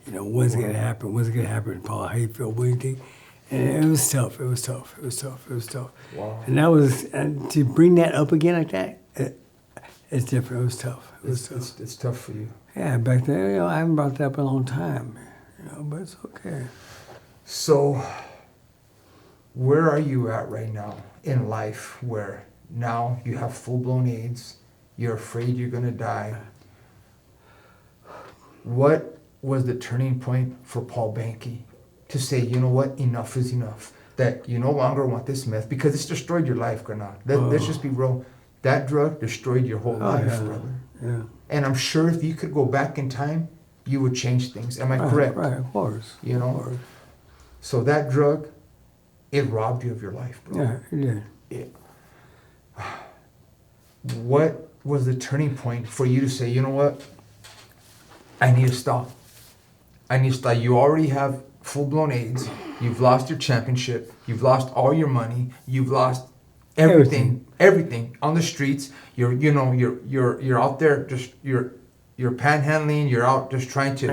When's it going to happen? When's it going to happen, Paul? How you feel? What do you think? And it was tough. It was tough. Wow. And to bring that up again like that, it's different. It was tough. It's tough for you. Yeah, back then, I haven't brought that up in a long time, but it's okay. So, where are you at right now in life where now you have full-blown AIDS, you're afraid you're going to die? What was the turning point for Paul Banke to say, you know what, enough is enough? That you no longer want this meth because it's destroyed your life, Granada. Let's just be real. That drug destroyed your whole life, brother. Yeah. And I'm sure if you could go back in time, you would change things. Am I correct? Right, of course. Of course. So that drug, it robbed you of your life, bro. Yeah, it did. What was the turning point for you to say, you know what? I need to stop. You already have full-blown AIDS. You've lost your championship. You've lost all your money. You've lost everything on the streets. You're out there you're panhandling. You're out just trying to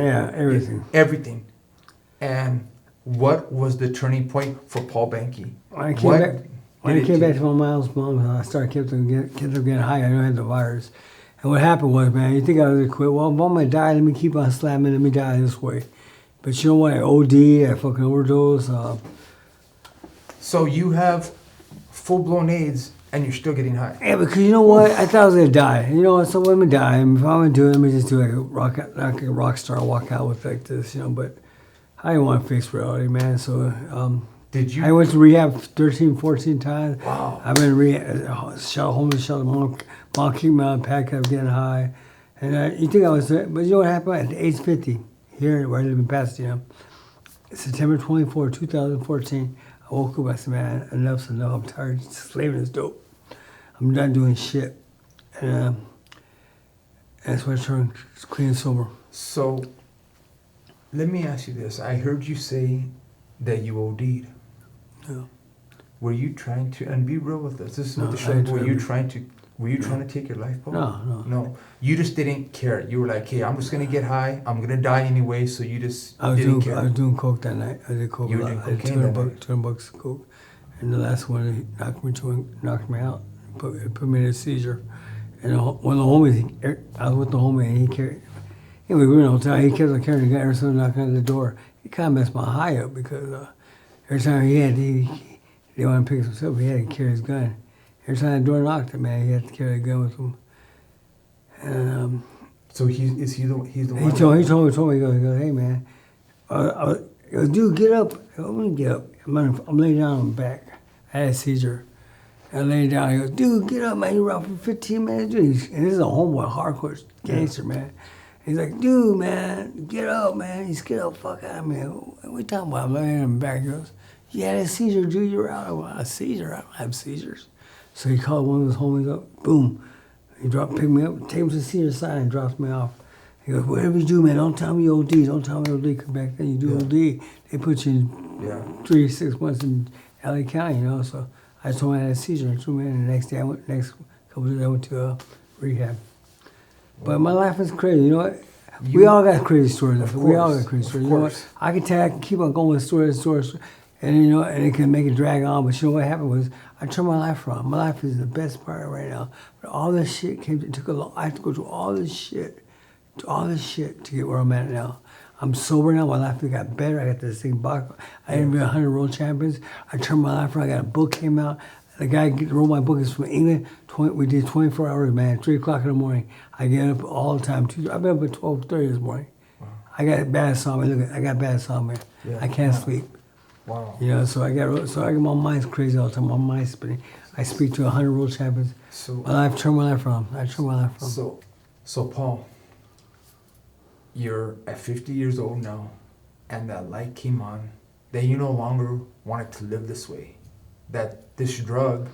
everything. And what was the turning point for Paul Banke? When I came back to my mom, I started kept them getting high. I knew I had the virus. And what happened was, man, you think I was going to quit? Well, if I'm going to die, let me keep on slamming. Let me die this way. But you know what? I OD. I fucking overdose. So you have full-blown AIDS and you're still getting high. Yeah, because you know what? I thought I was going to die. You know what? So let me die. And if I'm going to do it, let me just do like a rock star, walk out with like this, But I didn't want to face reality, man. So did you? I went to rehab 13, 14 times. Wow. I've been in rehab, homeless shelter. Mom kicked me out of the pack. I was getting high. And you think I was, but you know what happened? At age 50, here where I live in Pasadena, September 24, 2014, I woke up. I said, man, enough's enough. I'm tired of slaving this dope. I'm done doing shit. And that's why I turned clean and sober. So, let me ask you this. I heard you say that you OD'd. Yeah. Were you trying to, and be real with us, this is what No, the show, I were you didn't. trying to take your life, Paul? No. No. You just didn't care. You were like, hey, I'm just going to get high. I'm going to die anyway, so you just didn't care. I was doing coke that night. I did coke You a were lot. doing I did cocaine that night. 200 bucks of coke. And the last one, he knocked me out. Put me in a seizure. And one of the homies, I was with the homie, and he carried. Anyway, we were in a hotel. He kept on carrying the gun. Every time knocking on the door, he kind of messed my high up because every time he didn't want to pick himself up. He had to carry his gun. Every time the door knocked, man, he had to carry a gun with him. And So he's the one? he told me, he goes, hey man, he goes, dude, get up. I go, I'm gonna get up. I'm laying down on my back. I had a seizure. I lay down. He goes, dude, get up, man. You were out for 15 minutes. Dude. And this is a homeboy, hardcore gangster, man. He's like, dude, man, get up, man. He scared the fuck out of me. What are we talking about? I'm laying on my back. He goes, you had a seizure, dude. You're out. I go, a seizure? I don't have seizures. So he called one of his homies up. Boom. He picked me up, take him to the seizure side, and drops me off. He goes, whatever you do, man, don't tell me you OD. Don't tell me you OD, because back then you do OD. They put you in 3-6 months in LA County, you know. So I told him I had a seizure. And 2 minutes, and the next day, next couple of days, I went to rehab. But my life is crazy, you know what? We all got crazy stories. We all got crazy stories. You know what? I can keep on going with stories, and you know, and it can make it drag on. But you know what happened was I turned my life around. My life is the best part right now. But all this shit it took a long. I had to go through all this shit to get where I'm at now. I'm sober now. My life got better. I got this thing box. I interviewed 100 world champions. I turned my life around. I got a book came out. The guy who wrote my book is from England. We did 24 hours, man. 3 o'clock in the morning. I get up all the time. I've been up at 12:30 this morning. Wow. I got bad insomnia. Look, I got bad insomnia. Yeah. I can't sleep. Wow. You know, so I got my mind's crazy all the time. My mind's spinning. I speak to 100 world champions. So I turned my life around. So Paul, you're at 50 years old now, and that light came on that you no longer wanted to live this way. That this drug,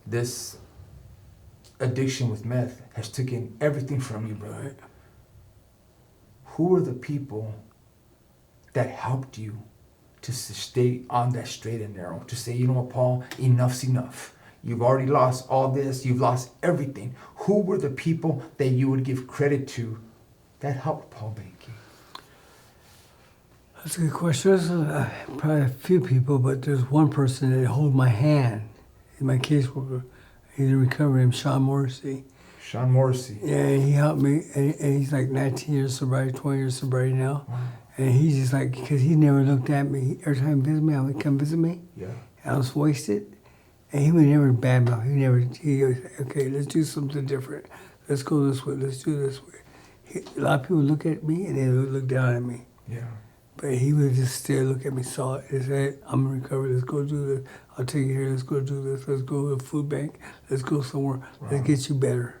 this addiction with meth has taken everything from you, brother. Right. Who are the people that helped you to stay on that straight and narrow? To say, you know what, Paul, enough's enough. You've already lost all this. You've lost everything. Who were the people that you would give credit to that helped Paul Banke? That's a good question. There's probably a few people, but there's one person that held my hand. He's my caseworker. He's in recovery. Named Sean Morrissey. Sean Morrissey. Yeah, he helped me, and he's like 19 years sobriety, 20 years sobriety now. Wow. And he's just like, because he never looked at me. Every time he visited me, I would come visit me. Yeah. I was wasted. And he would never badmouth. He goes, okay, let's do something different. Let's go this way. Let's do this way. A lot of people look at me, and they would look down at me. Yeah. But he would just stare, look at me, saw it, and say, I'm in recovery, let's go do this. I'll take you here, let's go do this. Let's go to the food bank. Let's go somewhere. Wow. Let's get you better.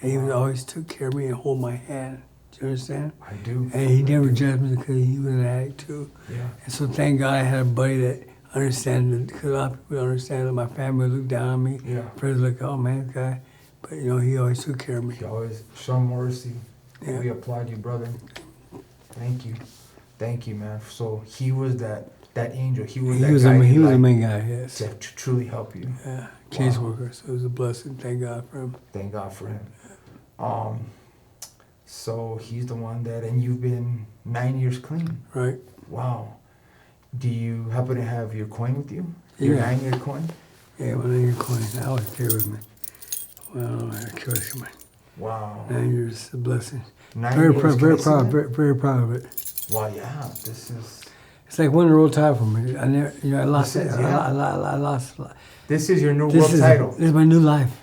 And he would always took care of me and hold my hand. Do you understand? I do. And he never judged me because he was an addict too. Yeah. And so thank God I had a buddy that understood, because a lot of people don't understand that my family looked down on me. Yeah. Friends like, oh man, this guy. But you know, he always took care of me. He always, Sean Morrissey, yeah. We applaud you, brother. Thank you. Thank you, man. So he was that angel. He was the main guy, yes. To truly help you. Yeah, caseworker. So it was a blessing. Thank God for him. Thank God for him. So he's the one that, and you've been 9 years clean. Right. Wow. Do you happen to have your coin with you? Your 9-year coin? Yeah, my 9-year coin. I always carry with me. Well, I carry with me. Wow. 9 years is a blessing. 9 very years. Proud, very proud of it. Wow, yeah. This is. It's like winning a world title for me. I lost it. I lost. This is your new world title. This is my new life.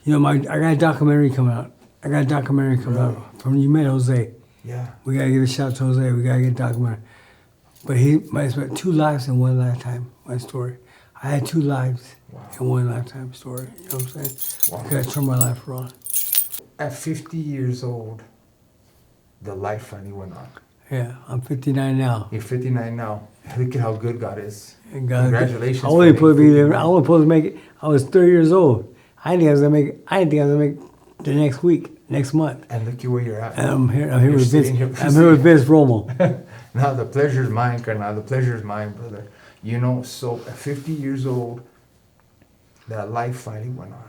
You know, I got a documentary coming out. Out from you met Jose. Yeah. We gotta give a shout to Jose. We gotta get a documentary. But he might spent 2 lives in one lifetime. My story. I had 2 lives in one lifetime story. You know what I'm saying? Wow. Because I turned my life around. At 50 years old, the light finally went on. Yeah, I'm 59 now. You're 59 now. Look at how good God is. And God, Congratulations. I only for supposed to being be living. 59. I was supposed to make it. I was 30 years old. I didn't think I was gonna make it. I didn't think I was gonna make it the next week, next month. And look at where you're at. And I'm here. I'm here You're with Vince. sitting here- I'm here with Vince Romo. Now the pleasure is mine, Carnal. The pleasure is mine, brother. You know, so at 50 years old, that light finally went on.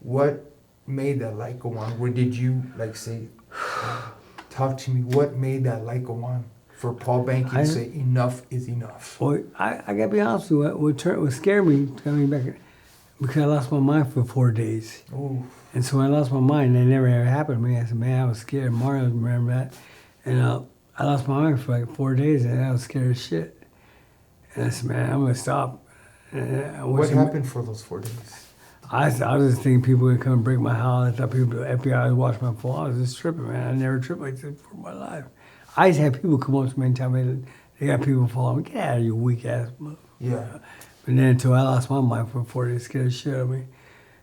What made that light go on? Where did you, like, say, talk to me, what made that light go on for Paul Banke to say, enough is enough? Well, I gotta be honest with you. What scared me coming back, because I lost my mind for 4 days. Ooh. And so when I lost my mind, that never ever happened to me. I said, man, I was scared. Mario remember that. And I lost my mind for like 4 days, and I was scared as shit. And I said, man, I'm gonna stop. What happened for those 4 days? I was just thinking people would come and break my house. I thought people, the FBI would watch my phone. I was just tripping, man. I never tripped like this before in my life. I just had people come up to me and tell me that they got people following me. Get out of your weak ass mother. Yeah. But then until I lost my mind for 4 days, scared the shit out of me.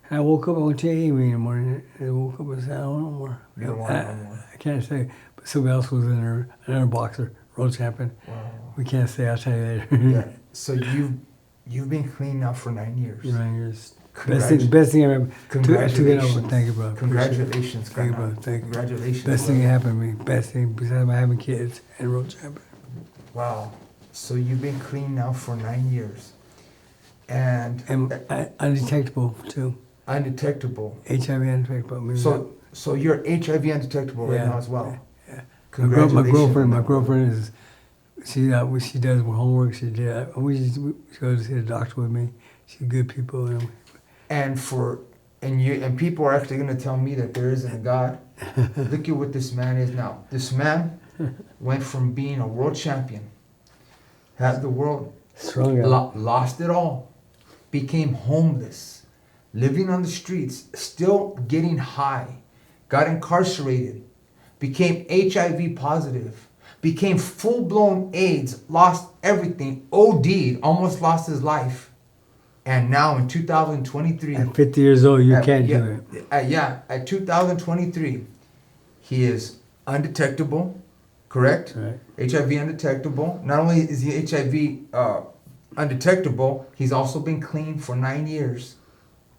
And I woke up, I went to AA meeting in the morning, and I woke up and said, I don't want no more. You don't want no more. I can't say, but somebody else was in there, another boxer, world champion. Wow. We can't say, I'll tell you later. Yeah. So you've been clean now for 9 years. 9 years. Best thing I ever took it over. Thank you, bro. Congratulations, Thank you, Carnal. bro. Thank you. Congratulations. Best thing brother. that happened to me. Best thing besides my having kids and world champion. Wow. So you've been clean now for 9 years. And Undetectable too. undetectable. HIV undetectable. Maybe So you're HIV undetectable right Yeah. now as well. Yeah. My Congratulations. girlfriend is, she does homework. She did. She goes to see the doctor with me. She's good people. And people are actually going to tell me that there isn't a God. Look at what this man is now. This man went from being a world champion, had the world, Strong guy. lost it all, became homeless, living on the streets, still getting high, got incarcerated, became HIV positive, became full-blown AIDS, lost everything, OD'd, almost lost his life. And now in 2023... At 50 years old, you can't do it. At 2023, he is undetectable, correct? Right. HIV undetectable. Not only is he HIV undetectable, he's also been clean for 9 years.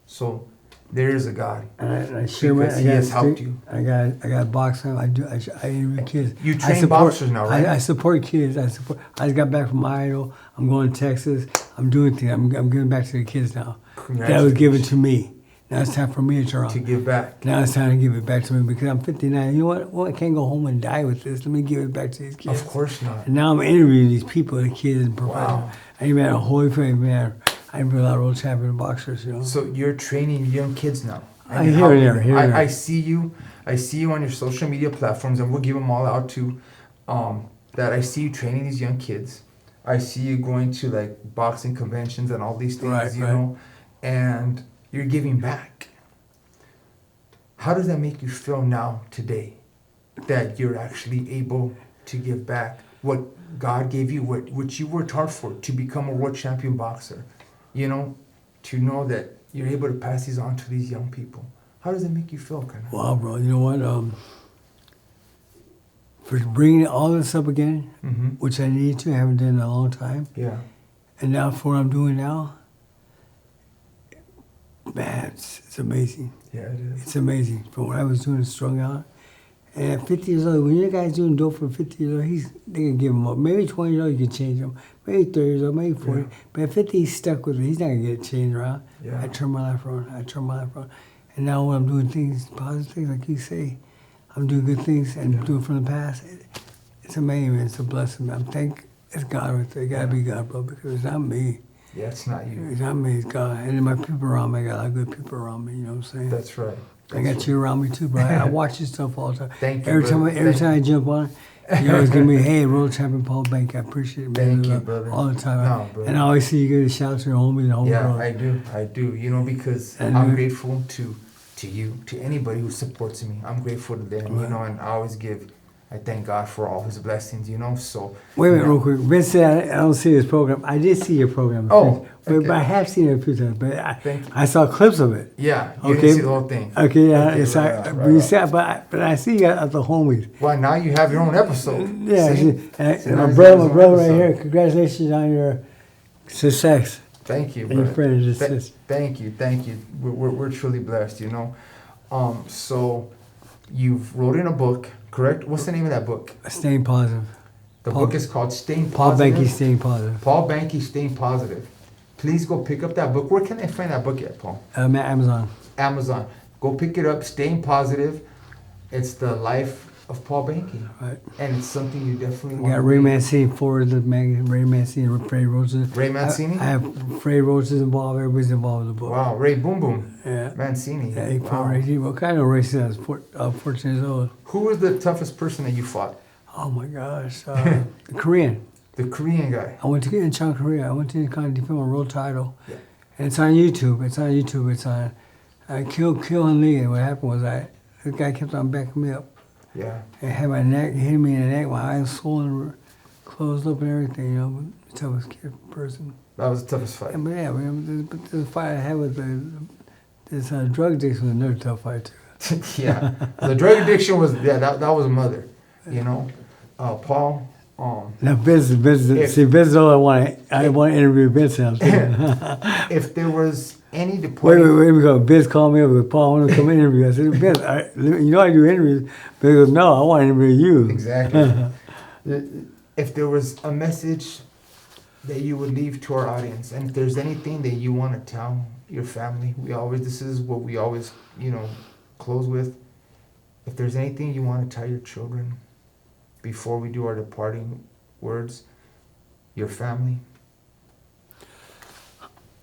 So there is a God. And I share Because he has helped you. I got boxing. I interview kids. You train support, boxers now, right? I support kids. I just got back from Idaho. I'm going to Texas. I'm doing things. I'm giving back to the kids now. That was given to me. Now it's time for me to turn To give back. Now it's time to give it back to me because I'm 59. You know what? Well, I can't go home and die with this. Let me give it back to these kids. Of course not. And now I'm interviewing these people, the kids, and providing. Wow. I even had a Holy Faith man. I interviewed a lot of world champion boxers, you know. So you're training young kids now. I hear it there. I see you. I see you on your social media platforms, and we'll give them all out too. That I see you training these young kids. I see you going to like boxing conventions and all these things, you know, and you're giving back. How does that make you feel now today, that you're actually able to give back what God gave you, what you worked hard for, to become a world champion boxer, you know, to know that you're able to pass these on to these young people? How does it make you feel, kind of? Wow, bro. You know what? For bringing all this up again, Mm-hmm. which I need to, I haven't done in a long time, Yeah. and now for what I'm doing now, man, it's amazing. Yeah, it is. It's amazing. From what I was doing, strung out. And at 50 years old, when you guys doing dope for 50 years old, they can give him up. Maybe 20 years old, you can change him. Maybe 30 years old, maybe 40. Yeah. But at 50, he's stuck with it. He's not going to get changed around. Yeah. I turned my life around. And now when I'm doing things, positive things, like you say, I'm doing good things and doing from the past. It's amazing, man. It's a blessing, man. It's God right there. It got to be God, bro, because it's not me. Yeah, it's not you. It's not me, it's God. And then my people around me, I got a lot of good people around me, you know what I'm saying? That's right. I got you around me too, bro. I watch your stuff all the time. Thank you, Every brother. time I jump on it, you always give me, hey, world champion Paul Banke. I appreciate it, man. Thank you, brother. All the time. No, brother. And I always see you give a shout out to your homies and the whole Yeah, world. I do. You know, because And I'm you- grateful to you, to anybody who supports me. I'm grateful to them, you Right. know, and I always give I thank God for all His blessings, you know. So Wait a minute, real quick. Vince said I don't see his program. I did see your program. Oh, but okay. I have seen it a few times. But Thank you. I saw clips of it. Yeah, you Okay. didn't see the whole thing. Okay, yeah. Okay, It's right like, on, but right you on. said, but I see you at the homies. Well, now you have your own episode. Yeah. See? And See, now my he's got brother his own right episode. here. Congratulations on your success. Thank you, And your brother. friend is just. Thank you. We're truly blessed, you know. So you've wrote in a book, correct? What's the name of that book? Staying positive. The Paul- book is called Staying Paul Positive. Banke, Staying Positive. Paul Banke, Staying Positive. Please go pick up that book. Where can I find that book at, Paul? Amazon. Amazon. Go pick it up. Staying Positive. It's the life of Paul Banke. Right. And it's something you definitely We want got to Ray read. Mancini for the magazine. Ray Mancini and Freddie Roses. Ray Mancini? I have Freddie Roses involved. Everybody's involved in the book. Wow, Ray Boom Boom. Yeah. Mancini. Yeah, he Wow. what kind of race is that? 14 years old. Who was the toughest person that you fought? Oh my gosh. The Korean. The Korean guy. I went to get in China, Korea. I went to kind of defend my world title. Yeah. And it's on YouTube. It's on Kill and Lee. And what happened was this guy kept on backing me up. Yeah. And had my neck, hit me in the neck, my eyes swollen, closed up and everything, you know, but toughest kid person. That was the toughest fight. And, but yeah, but the fight I had with this drug addiction was another tough fight too. Yeah. The drug addiction was, that was a mother, you know. Paul, Now Vince, I want to interview Vince now. if there was any Wait, department... we go. Vince called me up with Paul, I want to come interview. I said, Vince, you know I do interviews. But he goes, no, I want to interview you. Exactly. If there was a message that you would leave to our audience, and if there's anything that you want to tell your family, this is what we always, you know, close with. If there's anything you want to tell your children before we do our departing words, your family.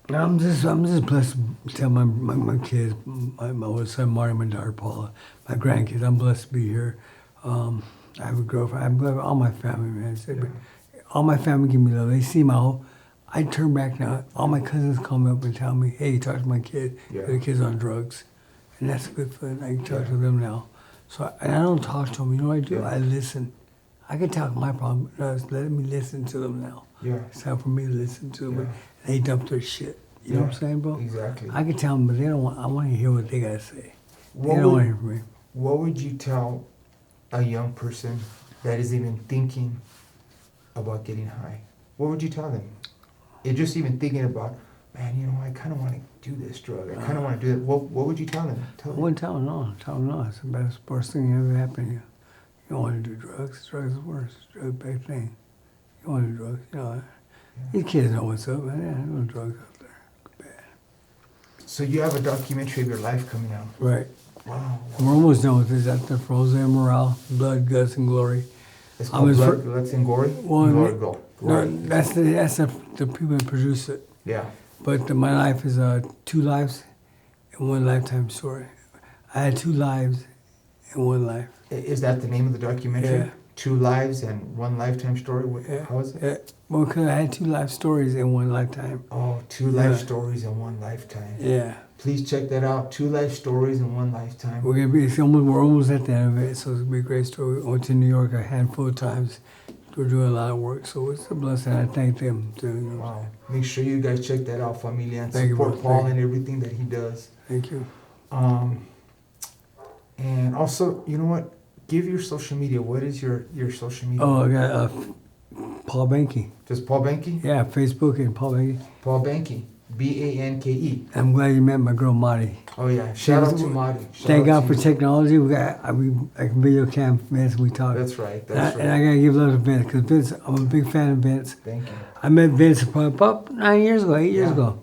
I'm just blessed to tell my kids, my oldest son Marty, my daughter Paula, my grandkids. I'm blessed to be here. I have a girlfriend. I love all my family, man. All my family give me love. They see my whole. I turn back now. All my cousins come up and tell me, "Hey, talk to my kid. Yeah. The kid's on drugs," and that's a good feeling. I can talk to them now. So and I don't talk to them. You know what I do? Yeah. I listen. I can talk my problem. Let me listen to them now. Yeah. It's time for me to listen to them. Yeah. They dump their shit. You know what I'm saying, bro? Exactly. I can tell them, but they don't want. I want to hear what they gotta say. What They don't would- want to hear from me. What would you tell a young person that is even thinking about getting high? What would you tell them? You're just even thinking about, man, you know, I kind of want to do this drug. I kind of want to do it. What would you tell them? I wouldn't tell them no. Tell them no. It's the best, worst thing that ever happened to you. You don't want to do drugs. Drugs is the worst. Drugs is a bad thing. You don't want to do drugs. You know, these kids know what's up, man. Yeah, there's no drugs out there. Bad. So you have a documentary of your life coming out. Right. Wow. We're almost done with this. After Roseanne Morale, Blood, Guts, and Glory. It's I called was Blood, fir- Guts, and Gory? One- Glory, go. No, Glory. that's the people that produce it. Yeah. But my life is 2 lives and 1 lifetime story. I had 2 lives and 1 life. Is that the name of the documentary? Yeah. 2 lives and 1 lifetime story? Yeah. How is it? Yeah. Well, because I had 2 life stories in 1 lifetime. Oh, 2 Yeah. life stories in 1 lifetime. Yeah. Please check that out. 2 life stories in 1 lifetime. We're almost at the end of it, so it's gonna be a great story. We went to New York a handful of times. We're doing a lot of work, so it's a blessing. I thank them too. You know. Wow. Make sure you guys check that out, familia, and Thank you, support bro. Paul Thank and everything that he does. Thank you. And also, you know what? Give your social media. What is your social media? Oh, I got Paul Banke. Just Paul Banke? Yeah, Facebook and Paul Banke. Paul Banke. Banke. I'm glad you met my girl Marty. Oh, yeah. Shout out to Marty. Shout Thank out God to for you. technology. I can video cam Vince. We talk. That's right. And That's I right. gotta give love to Vince because Vince. I'm a big fan of Vince. Thank you. I met Vince probably about 9 years ago, 8 years Yeah. ago,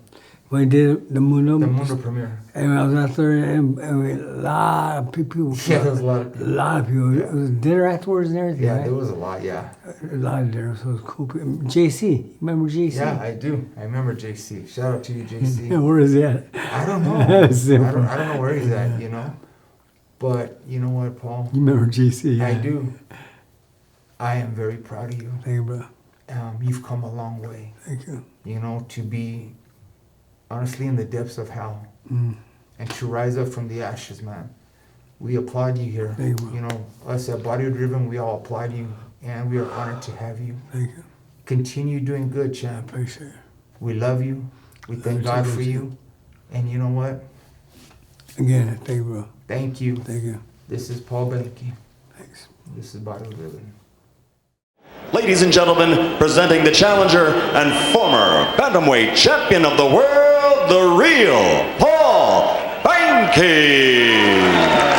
when he did the Mundo. The Mundo premiere. And I was out there, and a lot of people. Yeah, there was a lot of A people. lot of people. Yeah. It was dinner afterwards and everything. Yeah, right? there was a lot, yeah. A lot of dinner, so it was cool. JC, remember JC? Yeah, I do. I remember JC. Shout out to you, JC. Where is he at? I don't know. I Simple. don't know where he's at, you know? But you know what, Paul? You remember JC? Yeah. I do. I am very proud of you. Thank you, bro. You've come a long way, Thank you. you know, to be honestly in the depths of hell Mm. and to rise up from the ashes, man. We applaud you here. Thank you. You know, us at Barrio Driven, we all applaud you, and we are honored to have you. Thank you. Continue doing good, I champ. appreciate it. We love you. We thank God for you. And you know what? Again, thank you, bro. Thank you. Thank you. This is Paul Banke. Thanks. This is Barrio Driven. Ladies and gentlemen, presenting the challenger and former bantamweight champion of the world, the real Paul Banke.